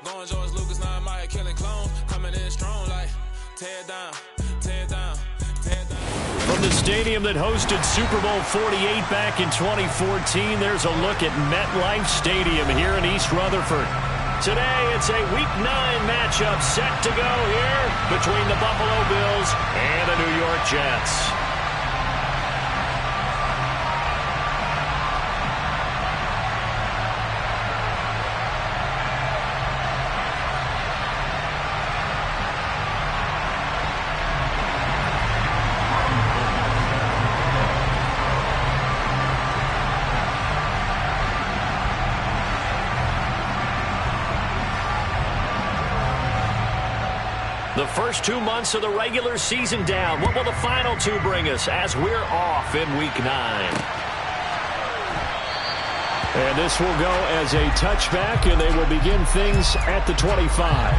Going George Lucas, now I'm out here killing clones. Coming in strong like tear down, tear down, tear down. From the stadium that hosted Super Bowl 48 back in 2014, there's a look at MetLife Stadium here in East Rutherford. Today, it's a Week 9 matchup set to go here between the Buffalo Bills and the New York Jets. The first 2 months of the regular season down. What will the final two bring us as we're off in Week 9? And this will go as a touchback, and they will begin things at the 25.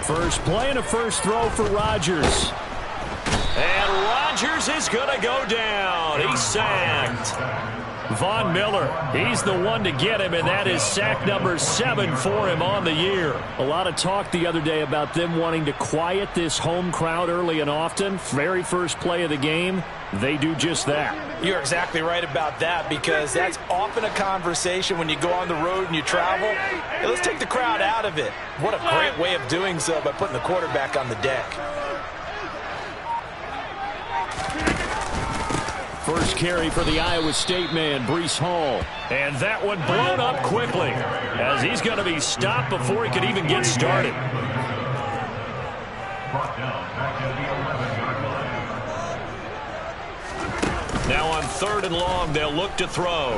First play and a first throw for Rodgers. And Rodgers is going to go down. He's sacked. Von Miller, he's the one to get him, and that is sack number 7 for him on the year. A lot of talk the other day about them wanting to quiet this home crowd early and often. Very first play of the game, they do just that. You're exactly right about that, because that's often a conversation when you go on the road and you travel. Hey, let's take the crowd out of it. What a great way of doing so by putting the quarterback on the deck. First carry for the Iowa State man, Breece Hall. And that one blown up quickly, as he's going to be stopped before he could even get started. Now on 3rd and long, they'll look to throw.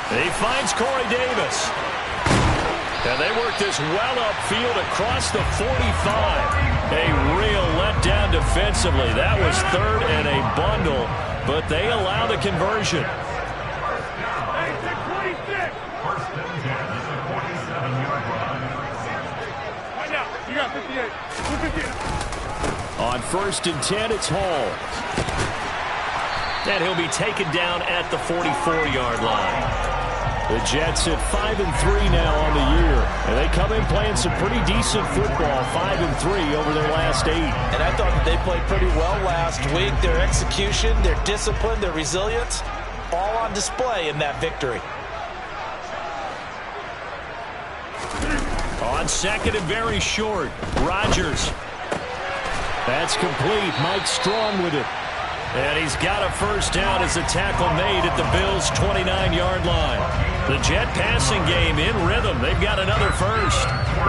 He finds Corey Davis. And they work this well upfield across the 45. A real letdown defensively. That was 3rd and a bundle, but they allow the conversion. On 1st and 10, it's Hall. And he'll be taken down at the 44-yard line. The Jets at 5-3 now on the year, and they come in playing some pretty decent football, 5-3 over their last 8. And I thought that they played pretty well last week. Their execution, their discipline, their resilience, all on display in that victory. On 2nd and very short, Rodgers. That's complete. Mike Strong with it. And he's got a first down as a tackle made at the Bills' 29-yard line. The Jet passing game in rhythm. They've got another first.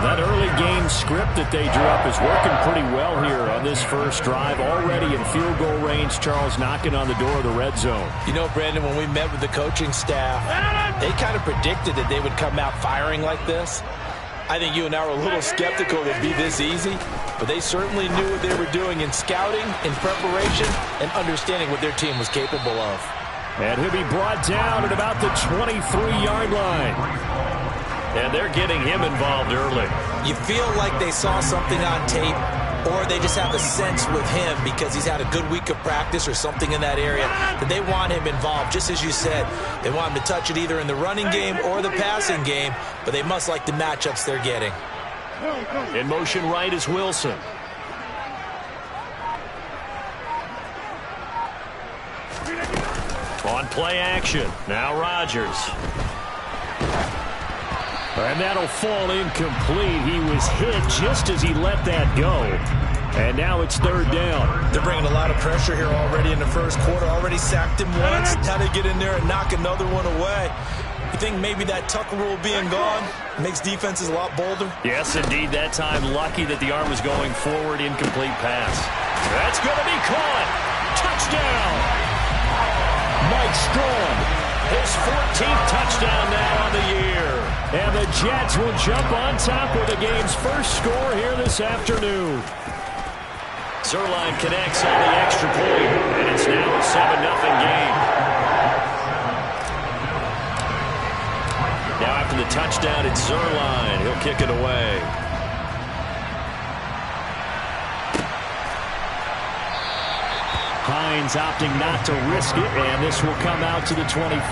That early game script that they drew up is working pretty well here on this first drive. Already in field goal range, Charles knocking on the door of the red zone. You know, Brandon, when we met with the coaching staff, they kind of predicted that they would come out firing like this. I think you and I were a little skeptical it would be this easy, but they certainly knew what they were doing in scouting, in preparation, and understanding what their team was capable of. And he'll be brought down at about the 23-yard line. And they're getting him involved early. You feel like they saw something on tape, or they just have a sense with him because he's had a good week of practice or something in that area that they want him involved. Just as you said, they want him to touch it either in the running game or the passing game, but they must like the matchups they're getting. In motion right is Wilson. On play action, now Rodgers. And that'll fall incomplete. He was hit just as he let that go. And now it's 3rd down. They're bringing a lot of pressure here already in the first quarter. Already sacked him once. Now they get in there and knock another one away. You think maybe that Tucker rule being gone makes defenses a lot bolder? Yes, indeed. That time lucky that the arm was going forward. Incomplete pass. That's going to be caught. Touchdown. Mike Strong. His 14th touchdown now on the year. And the Jets will jump on top with the game's first score here this afternoon. Zerline connects on the extra point, and it's now a 7-0 game. Now after the touchdown, it's Zerline. He'll kick it away. Hines opting not to risk it, and this will come out to the 25.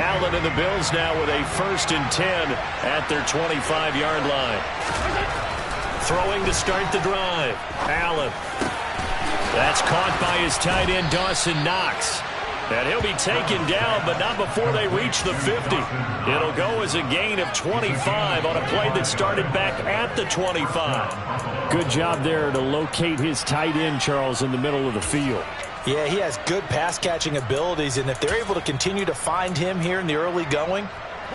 Allen and the Bills now with a 1st and 10 at their 25-yard line. Throwing to start the drive. Allen. That's caught by his tight end, Dawson Knox. And he'll be taken down, but not before they reach the 50. It'll go as a gain of 25 on a play that started back at the 25. Good job there to locate his tight end, Charles, in the middle of the field. Yeah, he has good pass-catching abilities, and if they're able to continue to find him here in the early going,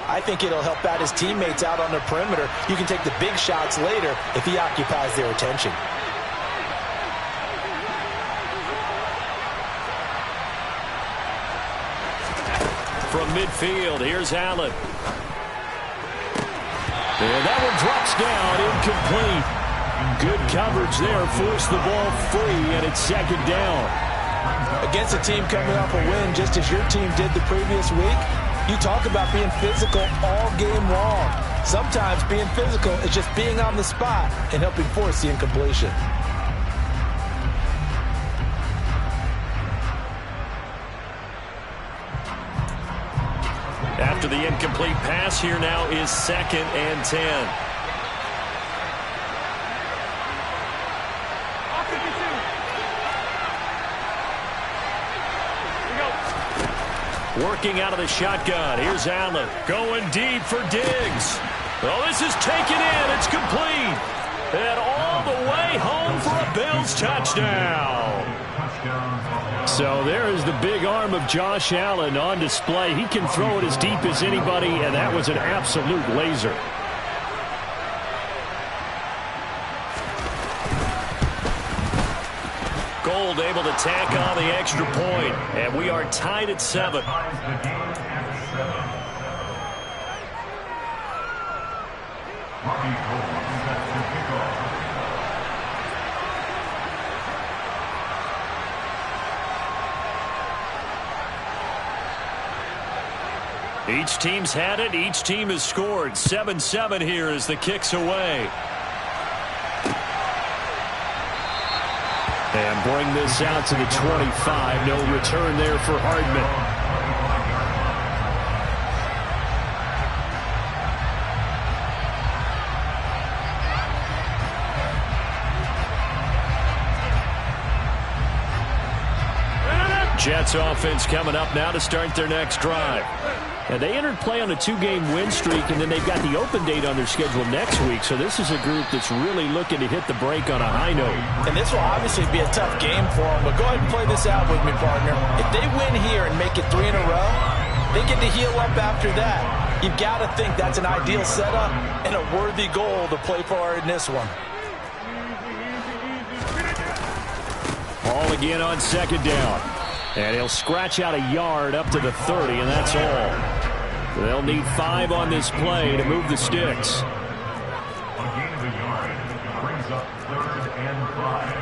I think it'll help out his teammates out on the perimeter. You can take the big shots later if he occupies their attention. From midfield, here's Allen. And that one drops down, incomplete. Good coverage there, forced the ball free, and it's 2nd down. Against a team coming off a win, just as your team did the previous week, you talk about being physical all game long. Sometimes being physical is just being on the spot and helping force the incompletion. After the incomplete pass, here now is 2nd and 10. Working out of the shotgun. Here's Allen. Going deep for Diggs. Oh, this is taken in. It's complete. And all the way home for a Bills touchdown. So there is the big arm of Josh Allen on display. He can throw it as deep as anybody, and that was an absolute laser. Gold able to tack on the extra point, and we are tied at 7. Each team's had it. Each team has scored. 7-7 here as the kick's away. And bring this out to the 25. No return there for Hardman. Jets offense coming up now to start their next drive. And they entered play on a 2-game win streak, and then they've got the open date on their schedule next week. So this is a group that's really looking to hit the break on a high note. And this will obviously be a tough game for them. But go ahead and play this out with me, partner. If they win here and make it 3 in a row, they get to heal up after that. You've got to think that's an ideal setup and a worthy goal to play for in this one. Ball again on 2nd down. And he'll scratch out a yard up to the 30, and that's all. They'll need 5 on this play to move the sticks. A gain of a yard brings up 3rd and 5.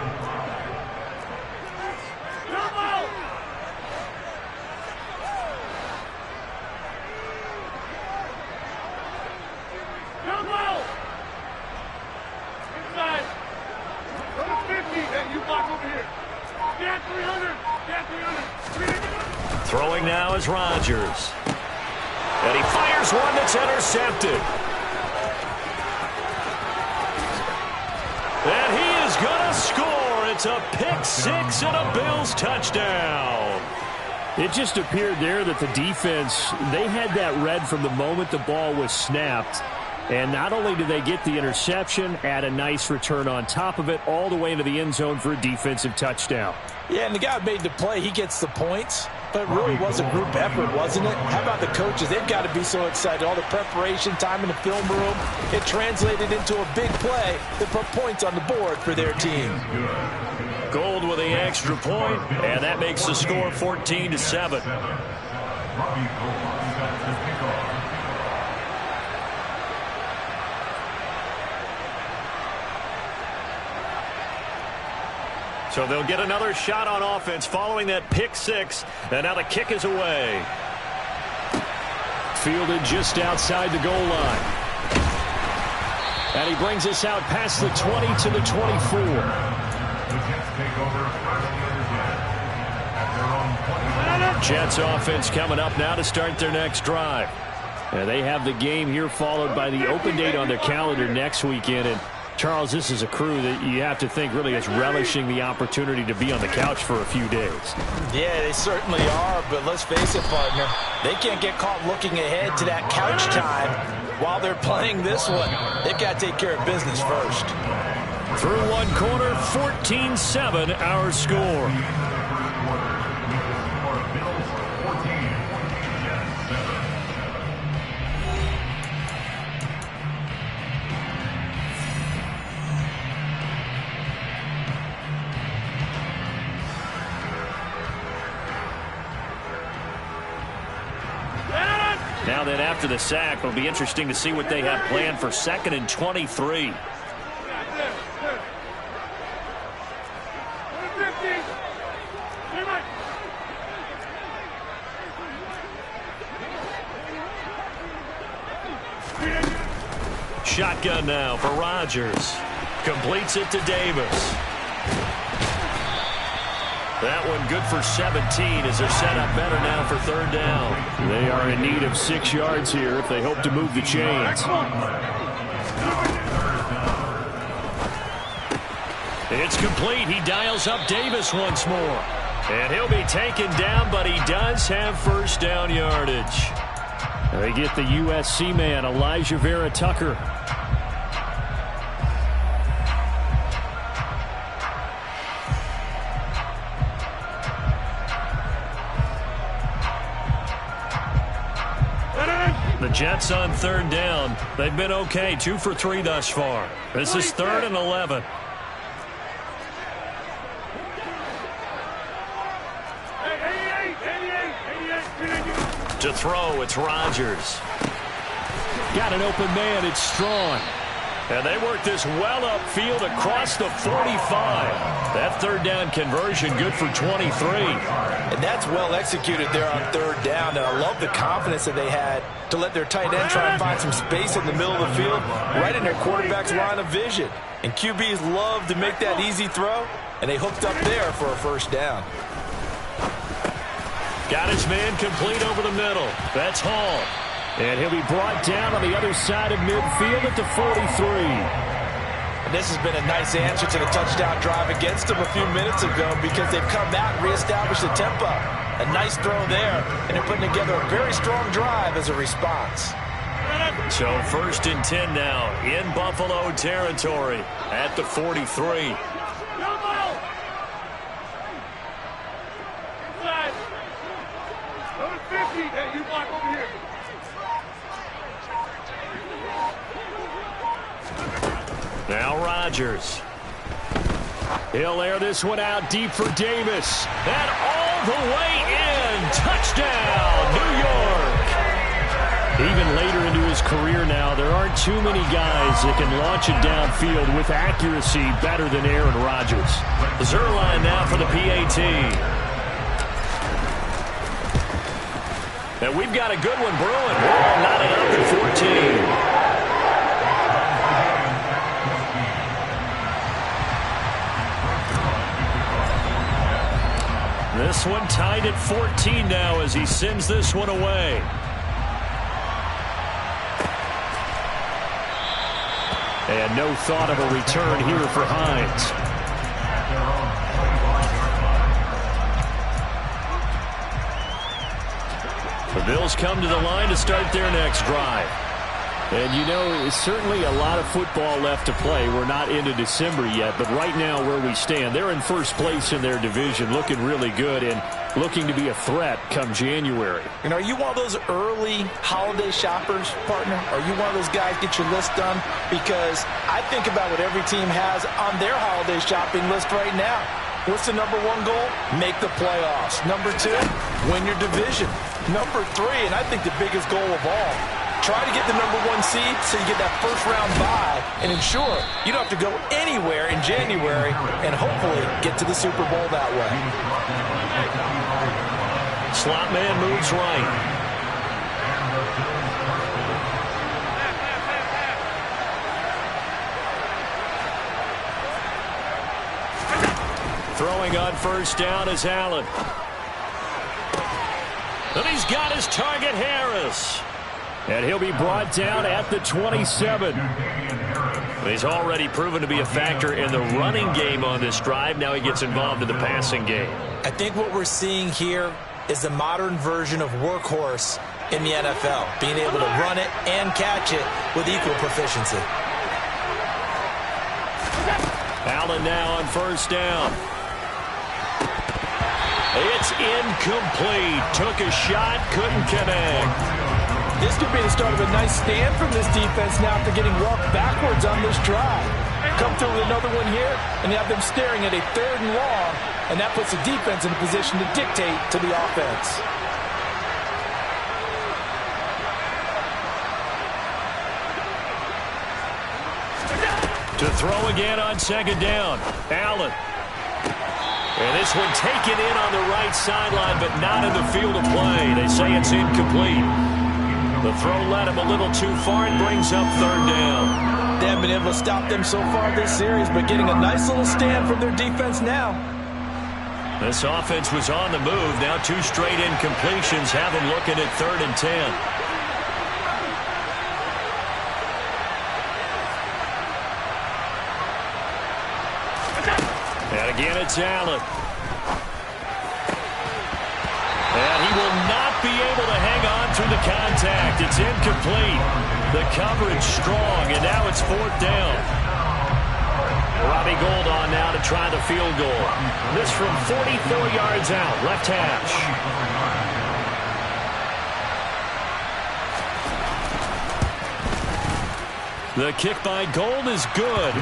Inside. Go to 50, and you block over here. Get 300. Throwing now is Rodgers. And he fires one that's intercepted. And he is going to score. It's a pick 6 and a Bills touchdown. It just appeared there that the defense, they had that read from the moment the ball was snapped. And not only did they get the interception, add a nice return on top of it, all the way into the end zone for a defensive touchdown. Yeah, and the guy who made the play, he gets the points. But it really was a group effort, wasn't it? How about the coaches? They've got to be so excited. All the preparation, time in the film room, it translated into a big play that put points on the board for their team. Gold with the extra point, and that makes the score 14-7. So they'll get another shot on offense following that pick six. And now the kick is away. Fielded just outside the goal line. And he brings us out past the 20 to the 24. The Jets take over first and 10 at their own 20. Jets offense coming up now to start their next drive. And they have the game here followed by the open date on their calendar next weekend. And Charles, this is a crew that you have to think really is relishing the opportunity to be on the couch for a few days. Yeah, they certainly are, but let's face it, partner. They can't get caught looking ahead to that couch time while they're playing this one. They've got to take care of business first. Through one quarter, 14-7 our score. Now then, after the sack, it'll be interesting to see what they have planned for 2nd and 23. Shotgun now for Rodgers. Completes it to Davis. That one good for 17 as they're set up better now for 3rd down. They are in need of 6 yards here if they hope to move the chains. It's complete. He dials up Davis once more. And he'll be taken down, but he does have 1st down yardage. They get the USC man, Elijah Vera Tucker. The Jets on 3rd down. They've been okay, 2 for 3 thus far. This is 3rd and 11. To throw, it's Rodgers. Got an open man, it's Strong. And they work this well upfield across the 45. That 3rd down conversion good for 23. And that's well executed there on 3rd down. And I love the confidence that they had to let their tight end try and find some space in the middle of the field, right in their quarterback's line of vision. And QBs love to make that easy throw, and they hooked up there for a 1st down. Got his man complete over the middle. That's Hall. And he'll be brought down on the other side of midfield at the 43. And this has been a nice answer to the touchdown drive against them a few minutes ago because they've come out and reestablished the tempo. A nice throw there, and they're putting together a very strong drive as a response. So 1st and 10 now in Buffalo territory at the 43. Now Rodgers. He'll air this one out deep for Davis. And all the way in. Touchdown, New York. Even later into his career now, there aren't too many guys that can launch it downfield with accuracy better than Aaron Rodgers. Zerline now for the PAT. And we've got a good one brewing. Ball knotted up at 14. This one tied at 14 now as he sends this one away. And no thought of a return here for Hines. The Bills come to the line to start their next drive. And, you know, it's certainly a lot of football left to play. We're not into December yet, but right now where we stand, they're in 1st place in their division, looking really good and looking to be a threat come January. And are you one of those early holiday shoppers, partner? Are you one of those guys get your list done? Because I think about what every team has on their holiday shopping list right now. What's the number 1 goal? Make the playoffs. Number 2, win your division. Number 3, and I think the biggest goal of all, Try to get the #1 seed so you get that first-round bye and ensure you don't have to go anywhere in January and hopefully get to the Super Bowl that way. Slot man moves right. Throwing on first down is Allen. And he's got his target, Harris. And he'll be brought down at the 27. He's already proven to be a factor in the running game on this drive. Now he gets involved in the passing game. I think what we're seeing here is the modern version of workhorse in the NFL, being able to run it and catch it with equal proficiency. Allen now on first down. It's incomplete. Took a shot, couldn't connect. This could be the start of a nice stand from this defense now after getting walked backwards on this drive. Come through with another one here, and they have them staring at a 3rd and long, and that puts the defense in a position to dictate to the offense. To throw again on 2nd down. Allen. And this one taken in on the right sideline, but not in the field of play. They say it's incomplete. The throw led him a little too far and brings up 3rd down. They haven't been able to stop them so far this series, but getting a nice little stand from their defense now. This offense was on the move. Now 2 straight incompletions have them looking at 3rd and 10. And again, it's Allen. And he will not be able to hang on through the contact. It's incomplete. The coverage strong, and now it's 4th down. Robbie Gould on now to try the field goal. This from 44 yards out, left hash. The kick by Gould is good.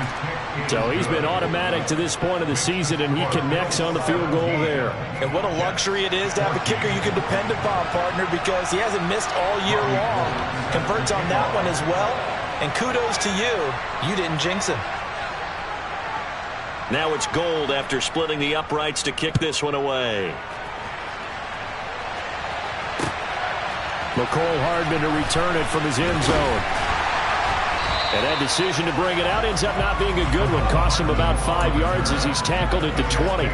So he's been automatic to this point of the season, and he connects on the field goal there. And what a luxury it is to have a kicker you can depend upon, partner, because he hasn't missed all year long. Converts on that one as well. And kudos to you. You didn't jinx him. Now it's Gould after splitting the uprights to kick this one away. McCole Hardman to return it from his end zone. And that decision to bring it out ends up not being a good one. Costs him about 5 yards as he's tackled at the 20.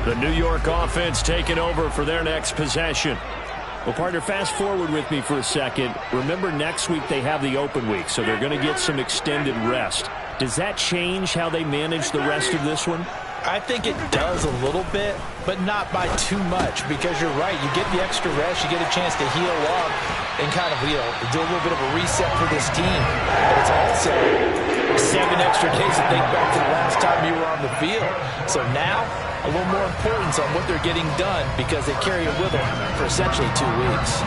The New York offense taking over for their next possession. Well, partner, fast forward with me for a second. Remember, next week they have the open week, so they're going to get some extended rest. Does that change how they manage the rest of this one? I think it does a little bit, but not by too much, because you're right. You get the extra rest. You get a chance to heal up and kind of, do a little bit of a reset for this team. But it's also 7 extra days to think back to the last time you were on the field. So now, a little more importance on what they're getting done because they carry it with them for essentially 2 weeks.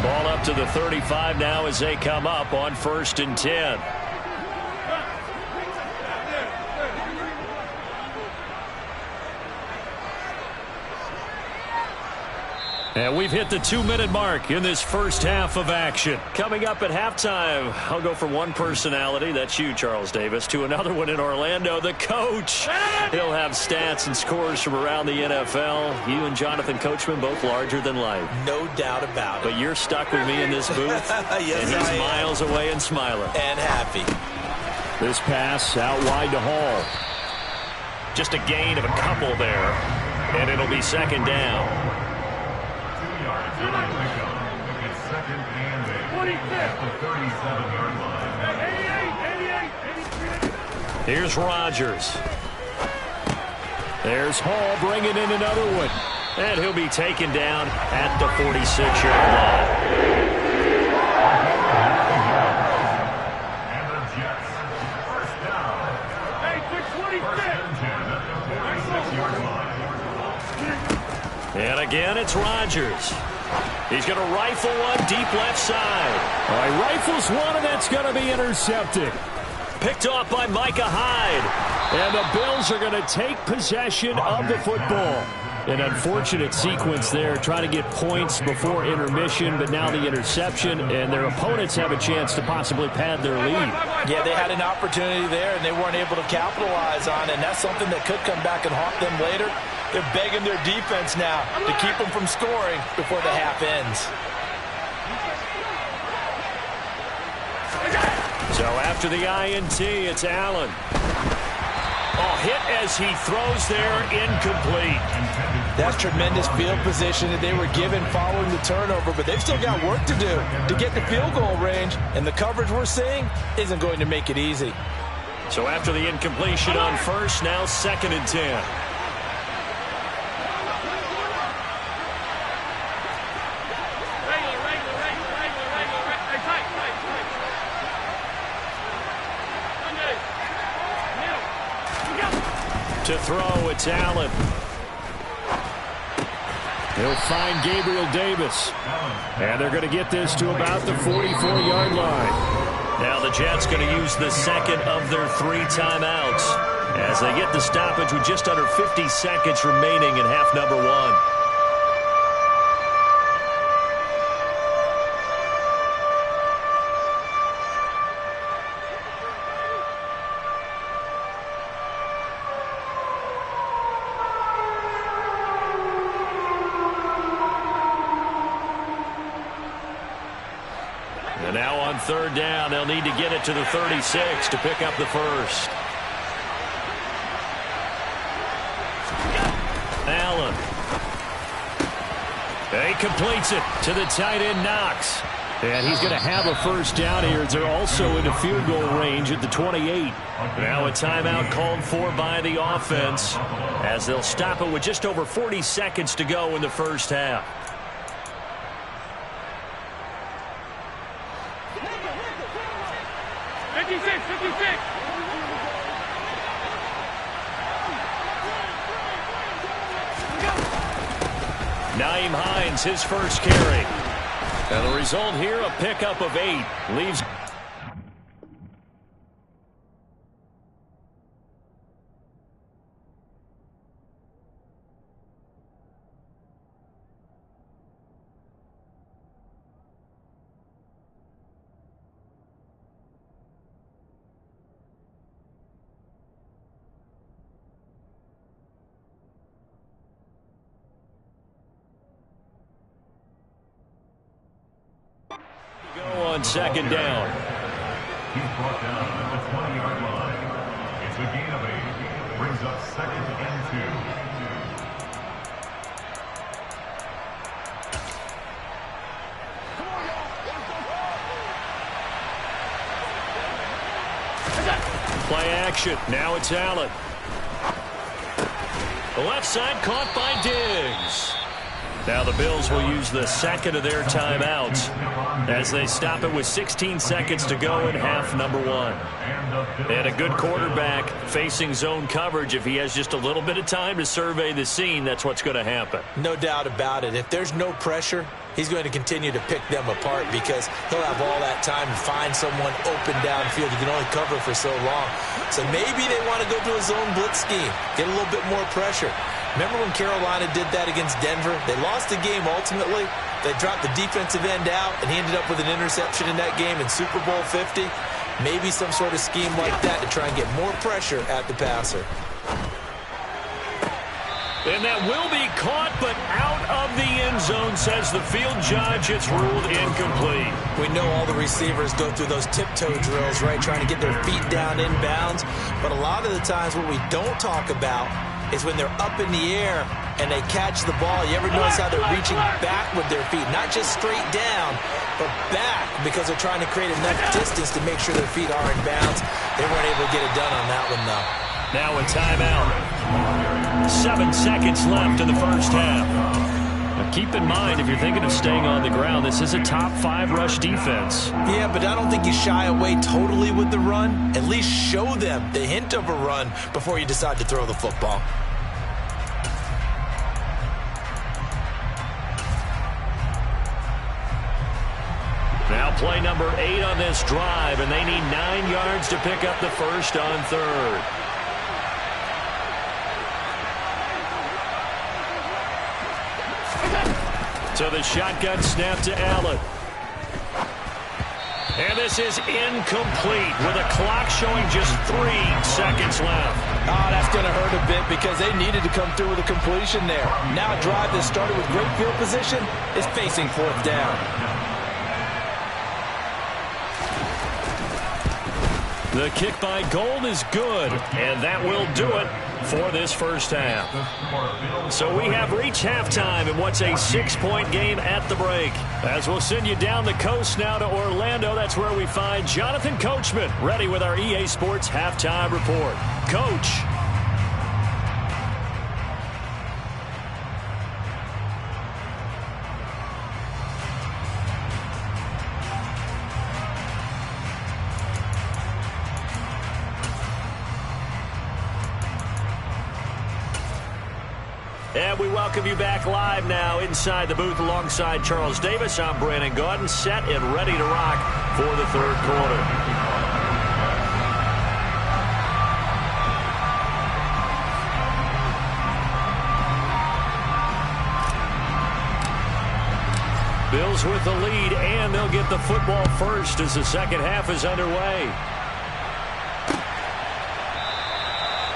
Ball up to the 35 now as they come up on 1st and 10. And we've hit the 2-minute mark in this first half of action. Coming up at halftime, I'll go from one personality, that's you, Charles Davis, to another one in Orlando, the coach. He'll have stats and scores from around the NFL. You and Jonathan Coachman both larger than life. No doubt about it. But you're stuck with me in this booth, yes, and he's miles away and smiling. And happy. This pass out wide to Hall. Just a gain of a couple there, and it'll be 2nd down. Here's Rodgers. There's Hall bringing in another one. And he'll be taken down at the 46-yard line. And the Jets, first down. Hey, 6-1-6. And again, it's Rodgers. He's going to rifle one deep left side. All right, rifles one, and that's going to be intercepted. Picked off by Micah Hyde. And the Bills are going to take possession of the football. An unfortunate sequence there, trying to get points before intermission, but now the interception, and their opponents have a chance to possibly pad their lead. Yeah, they had an opportunity there, and they weren't able to capitalize on it, and that's something that could come back and haunt them later. They're begging their defense now to keep them from scoring before the half ends. So after the INT, it's Allen. Oh, hit as he throws there, incomplete. That's tremendous field position that they were given following the turnover, but they've still got work to do to get the field goal range, and the coverage we're seeing isn't going to make it easy. So after the incompletion on first, now 2nd and 10. To throw, it's Allen. He'll find Gabriel Davis. And they're going to get this to about the 44-yard line. Now the Jets going to use the second of their 3 timeouts as they get the stoppage with just under 50 seconds remaining in half number 1. And now on 3rd down, they'll need to get it to the 36 to pick up the first. Allen. He completes it to the tight end, Knox. And he's going to have a first down here. They're also into field goal range at the 28. Now a timeout called for by the offense as they'll stop it with just over 40 seconds to go in the first half. Nyheim Hines, his first carry. And the result here, a pickup of 8. Leaves. On 2nd down. He's brought down at the 20-yard line. It's a gain of 8. Brings up 2nd and 2. Play action. Now it's Allen. The left side caught by Diggs. Now the Bills will use the second of their timeouts as they stop it with 16 seconds to go in half number 1. And a good quarterback facing zone coverage. If he has just a little bit of time to survey the scene, that's what's going to happen. No doubt about it. If there's no pressure, he's going to continue to pick them apart because he'll have all that time to find someone open downfield. You can only cover for so long. So maybe they want to go to a zone blitz scheme, get a little bit more pressure. Remember when Carolina did that against Denver? They lost the game ultimately. They dropped the defensive end out, and he ended up with an interception in that game in Super Bowl 50. Maybe some sort of scheme like that to try and get more pressure at the passer. And that will be caught, but out of the end zone, says the field judge. It's ruled incomplete. We know all the receivers go through those tiptoe drills, right, trying to get their feet down inbounds. But a lot of the times what we don't talk about is when they're up in the air and they catch the ball. You ever notice how they're reaching back with their feet? Not just straight down, but back because they're trying to create enough distance to make sure their feet are in bounds. They weren't able to get it done on that one, though. Now a timeout. 7 seconds left in the first half. Now keep in mind, if you're thinking of staying on the ground, this is a top 5 rush defense. Yeah, but I don't think you shy away totally with the run. At least show them the hint of a run before you decide to throw the football. Now Play number 8 on this drive, and they need 9 yards to pick up the first on third. So the shotgun snap to Allen. And this is incomplete with a clock showing just 3 seconds left. Oh, that's going to hurt a bit because they needed to come through with a completion there. Now a drive that started with great field position is facing 4th down. The kick by Gold is good, and that will do it for this first half. So we have reached halftime in what's a 6-point game at the break. As we'll send you down the coast now to Orlando, that's where we find Jonathan Coachman ready with our EA Sports Halftime Report. Coach. And we welcome you back live now inside the booth alongside Charles Davis. I'm Brandon Gaudin, set and ready to rock for the third quarter. Bills with the lead, and they'll get the football first as the second half is underway.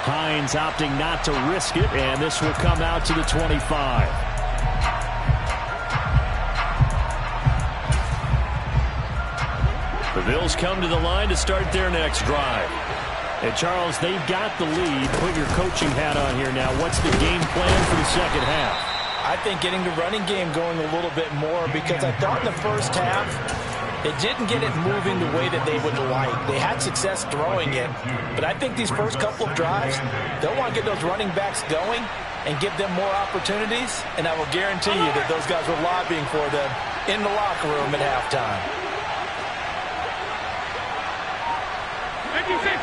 Hines opting not to risk it, and this will come out to the 25. The Bills come to the line to start their next drive. And, Charles, they've got the lead. Put your coaching hat on here now. What's the game plan for the second half? I think getting the running game going a little bit more because I thought in the first half they didn't get it moving the way that they would like. They had success throwing it, but I think these first couple of drives, they'll want to get those running backs going and give them more opportunities, and I will guarantee you that those guys were lobbying for them in the locker room at halftime. 56.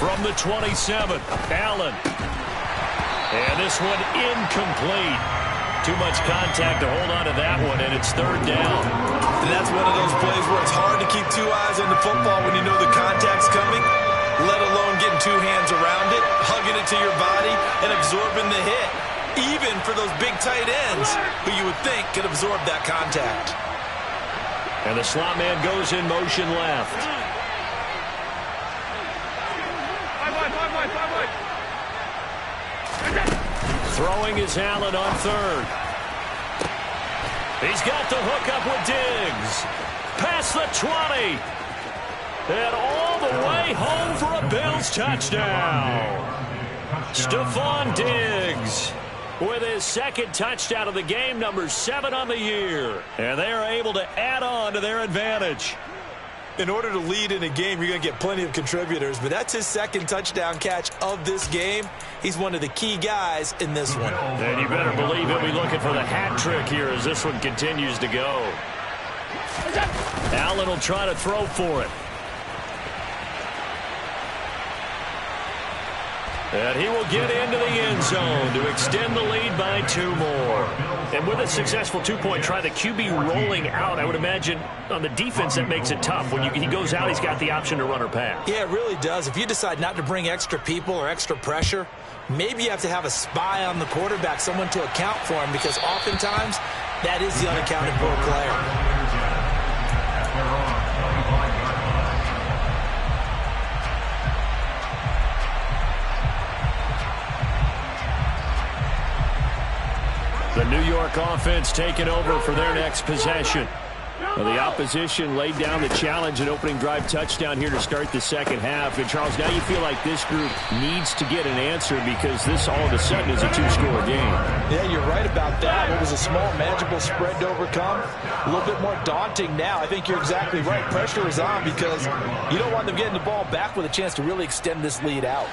From the 27, Allen. And this one incomplete. Too much contact to hold on to that one, and it's third down. And that's one of those plays where it's hard to keep 2 eyes on the football when you know the contact's coming, let alone getting 2 hands around it, hugging it to your body, and absorbing the hit, even for those big tight ends who you would think could absorb that contact. And the slot man goes in motion left. Throwing is Allen on third. He's got the hook up with Diggs. Past the 20. And all the way home for a Bills touchdown. Stephon Diggs with his second touchdown of the game, number 7 on the year. And they are able to add on to their advantage. In order to lead in a game, you're going to get plenty of contributors, but that's his second touchdown catch of this game. He's one of the key guys in this one. And you better believe he'll be looking for the hat trick here as this one continues to go. Allen will try to throw for it. And he will get into the end zone to extend the lead by 2 more. And with a successful 2-point try, the QB rolling out, I would imagine on the defense that makes it tough. When he goes out, he's got the option to run or pass. Yeah, it really does. If you decide not to bring extra people or extra pressure, maybe you have to have a spy on the quarterback, someone to account for him, because oftentimes that is the unaccounted for player. The New York offense taking over for their next possession. Well, the opposition laid down the challenge, an opening drive touchdown here to start the second half. And, Charles, now you feel like this group needs to get an answer because this all of a sudden is a 2-score game. Yeah, you're right about that. It was a small, manageable spread to overcome. A little bit more daunting now. I think you're exactly right. Pressure is on because you don't want them getting the ball back with a chance to really extend this lead out.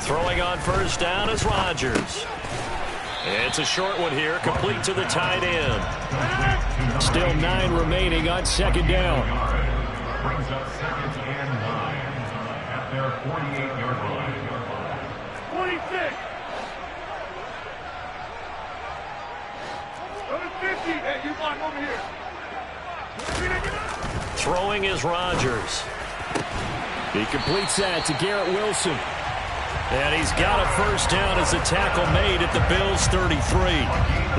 Throwing on first down is Rodgers. It's a short one here, complete to the tight end. Still 9 remaining on second down. Brings up 2nd and 9 at their 48-yard line. 26. Throwing is Rodgers. He completes that to Garrett Wilson. And he's got a first down as a tackle made at the Bills' 33.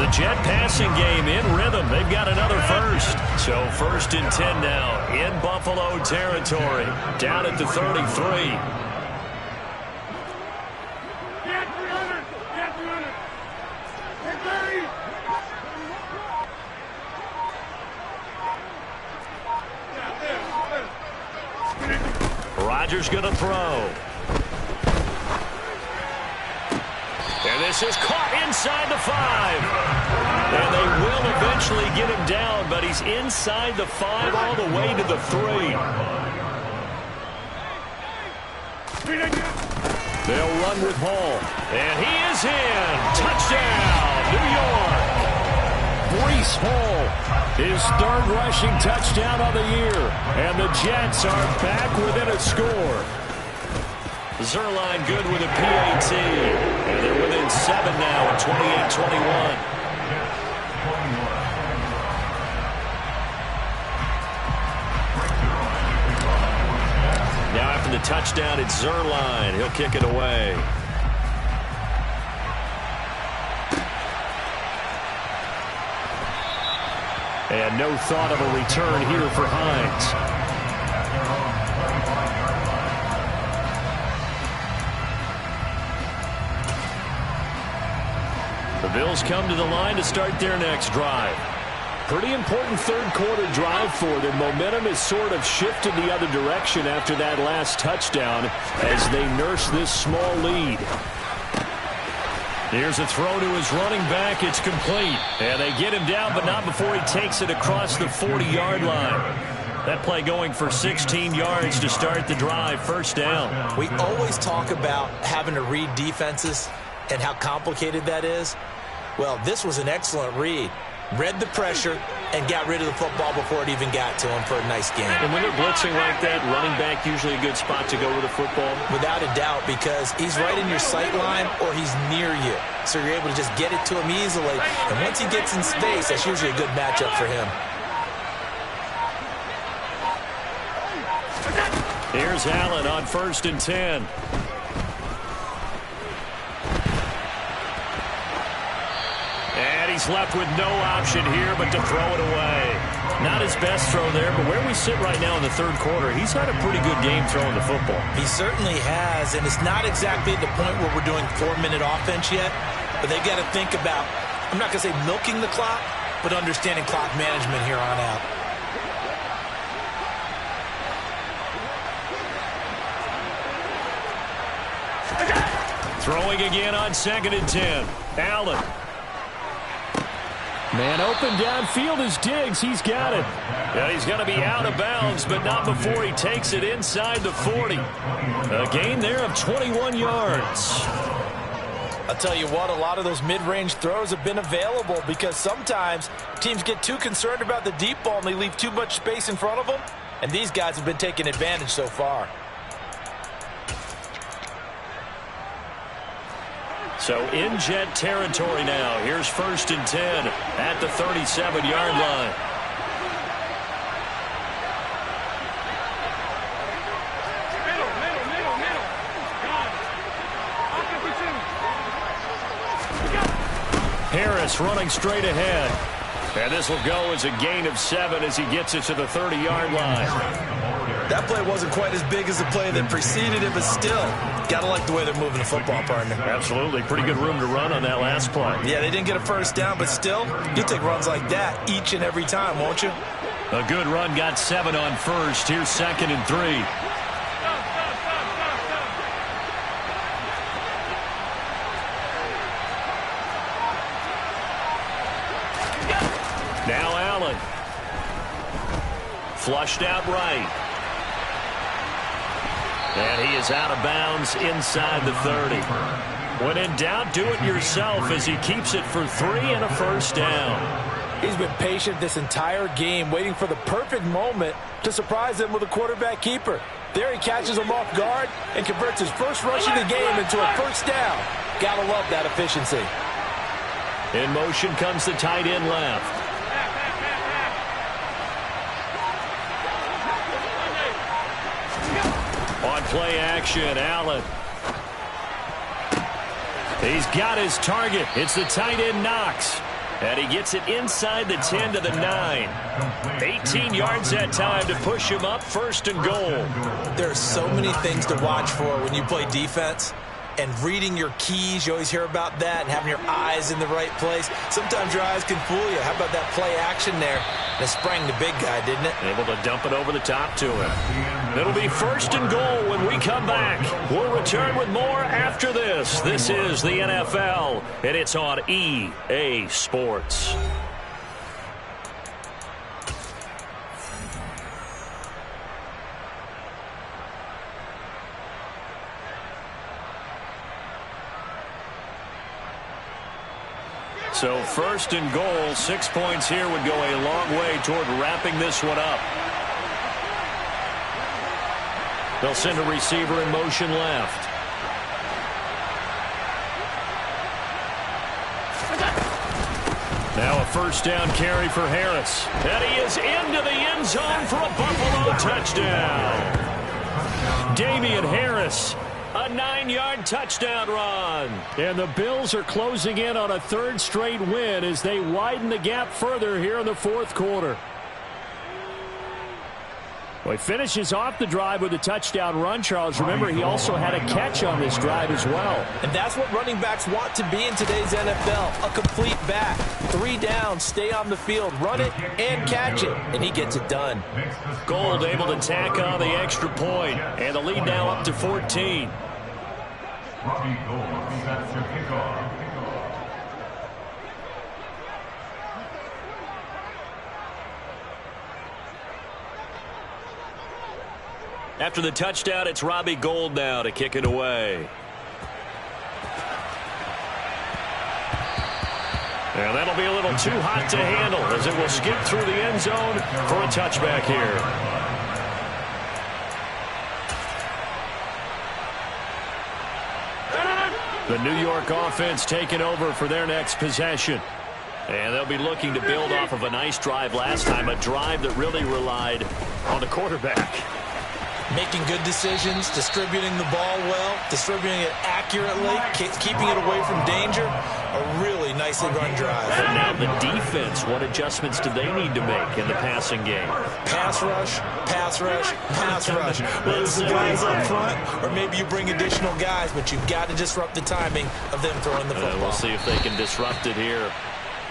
The Jet passing game in rhythm. They've got another first. So 1st and 10 now in Buffalo territory. Down at the 33. Get 300! Get 300! Get 30! Rodgers going to throw. And this is caught inside the 5. And they will eventually get him down, but he's inside the 5 all the way to the 3. They'll run with Hall. And he is in. Touchdown, New York. Breece Hall, his 3rd rushing touchdown of the year. And the Jets are back within a score. Zerline good with a PAT. And they're within 7 now at 28-21. Now after the touchdown, it's Zerline. He'll kick it away. And no thought of a return here for Hines. The Bills come to the line to start their next drive. Pretty important 3rd quarter drive for them. Momentum has sort of shifted the other direction after that last touchdown as they nurse this small lead. Here's a throw to his running back. It's complete. And they get him down, but not before he takes it across the 40-yard line. That play going for 16 yards to start the drive. First down. We always talk about having to read defenses and how complicated that is. Well, this was an excellent read. Read the pressure and got rid of the football before it even got to him for a nice game. And when they're blitzing like that, running back usually a good spot to go with the football? Without a doubt, because he's right in your sight line or he's near you. So you're able to just get it to him easily. And once he gets in space, that's usually a good matchup for him. Here's Allen on 1st and 10. And he's left with no option here but to throw it away. Not his best throw there, but where we sit right now in the 3rd quarter, he's had a pretty good game throwing the football. He certainly has, and it's not exactly at the point where we're doing 4-minute offense yet, but they've got to think about, I'm not going to say milking the clock, but understanding clock management here on out. Throwing again on 2nd and 10. Allen. Man open downfield is Diggs. He's got it. Yeah, he's going to be out of bounds, but not before he takes it inside the 40. A gain there of 21 yards. I'll tell you what, a lot of those mid-range throws have been available because sometimes teams get too concerned about the deep ball and they leave too much space in front of them, and these guys have been taking advantage so far. So in Jet territory now. Here's 1st and 10 at the 37-yard line. Harris running straight ahead. And this will go as a gain of 7 as he gets it to the 30-yard line. That play wasn't quite as big as the play that preceded it, but still, got to like the way they're moving the football, partner. Absolutely. Pretty good room to run on that last play. Yeah, they didn't get a first down, but still, you take runs like that each and every time, won't you? A good run got 7 on 1st. Here's 2nd and 3. Now Allen. Flushed out right. And he is out of bounds inside the 30. When in doubt, do it yourself as he keeps it for 3 and a first down. He's been patient this entire game, waiting for the perfect moment to surprise them with a quarterback keeper. There he catches him off guard and converts his first rush of the game into a first down. Gotta love that efficiency. In motion comes the tight end left. play action. Allen. He's got his target. It's the tight end Knox. And he gets it inside the 10 to the 9. 18 yards that time to push him up 1st and goal. There are so many things to watch for when you play defense. And reading your keys, you always hear about that, and having your eyes in the right place. Sometimes your eyes can fool you. How about that play action there? That sprang the big guy, didn't it? Able to dump it over the top to him. It'll be 1st and goal when we come back. We'll return with more after this. This is the NFL, and it's on EA Sports. So 1st and goal, 6 points here would go a long way toward wrapping this one up. They'll send a receiver in motion left. Now a 1st down carry for Harris. And he is into the end zone for a Buffalo touchdown. Damian Harris. A 9-yard touchdown run. And the Bills are closing in on a 3rd straight win as they widen the gap further here in the 4th quarter. Well, he finishes off the drive with a touchdown run, Charles. Remember, he also had a catch on this drive as well. And that's what running backs want to be in today's NFL, a complete back. 3 down, stay on the field, run it, and catch it. And he gets it done. Gold able to tack on the extra point, and the lead now up to 14. Robbie Gold sets to kick off. After the touchdown, it's Robbie Gould now to kick it away. And that'll be a little too hot to handle as it will skip through the end zone for a touchback here. The New York offense taking over for their next possession. And they'll be looking to build off of a nice drive last time, a drive that really relied on the quarterback. Making good decisions, distributing the ball well, distributing it accurately, keeping it away from danger. A really nicely run drive. And now the defense, what adjustments do they need to make in the passing game? Pass rush, pass rush, pass rush. Whether it's the guys up front or maybe you bring additional guys, but you've got to disrupt the timing of them throwing the football. We'll see if they can disrupt it here.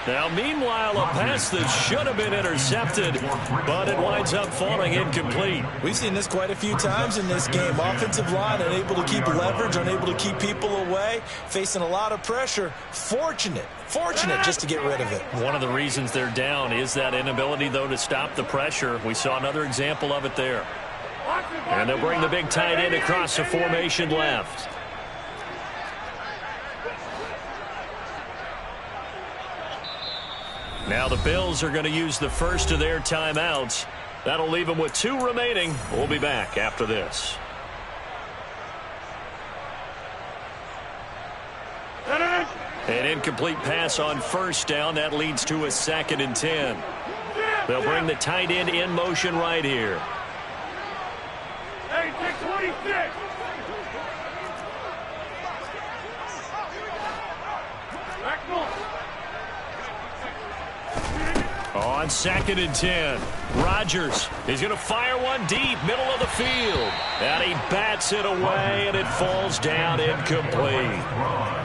Now, meanwhile, a pass that should have been intercepted, but it winds up falling incomplete. We've seen this quite a few times in this game. Offensive line unable to keep leverage, unable to keep people away, facing a lot of pressure. Fortunate just to get rid of it. One of the reasons they're down is that inability, though, to stop the pressure. We saw another example of it there. And they'll bring the big tight end across the formation left. Now the Bills are going to use the first of their timeouts. That'll leave them with 2 remaining. We'll be back after this. An incomplete pass on 1st down. That leads to a 2nd and 10. They'll bring the tight end in motion right here. Hey, take 26. On 2nd and 10, Rodgers is going to fire one deep, middle of the field. And he bats it away, and it falls down incomplete.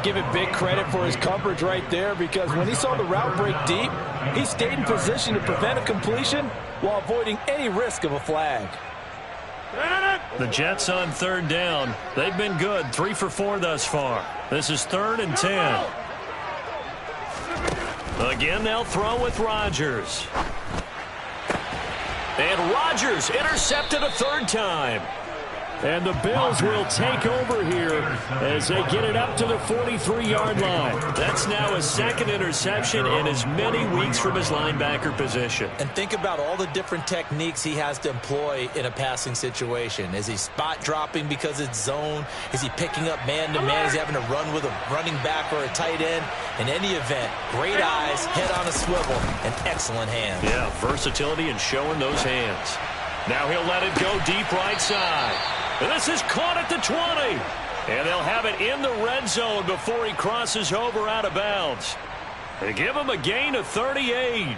Give it big credit for his coverage right there, because when he saw the route break deep, he stayed in position to prevent a completion while avoiding any risk of a flag. The Jets on 3rd down. They've been good, 3 for 4 thus far. This is 3rd and 10. Again, they'll throw with Rodgers. And Rodgers intercepted a 3rd time. And the Bills will take over here as they get it up to the 43-yard line. That's now his 2nd interception in as many weeks from his linebacker position. And think about all the different techniques he has to employ in a passing situation. Is he spot dropping because it's zone? Is he picking up man-to-man? Is he having to run with a running back or a tight end? In any event, great eyes, head on a swivel, and excellent hands. Yeah, versatility and showing those hands. Now he'll let it go deep right side. This is caught at the 20. And they'll have it in the red zone before he crosses over out of bounds. They give him a gain of 38.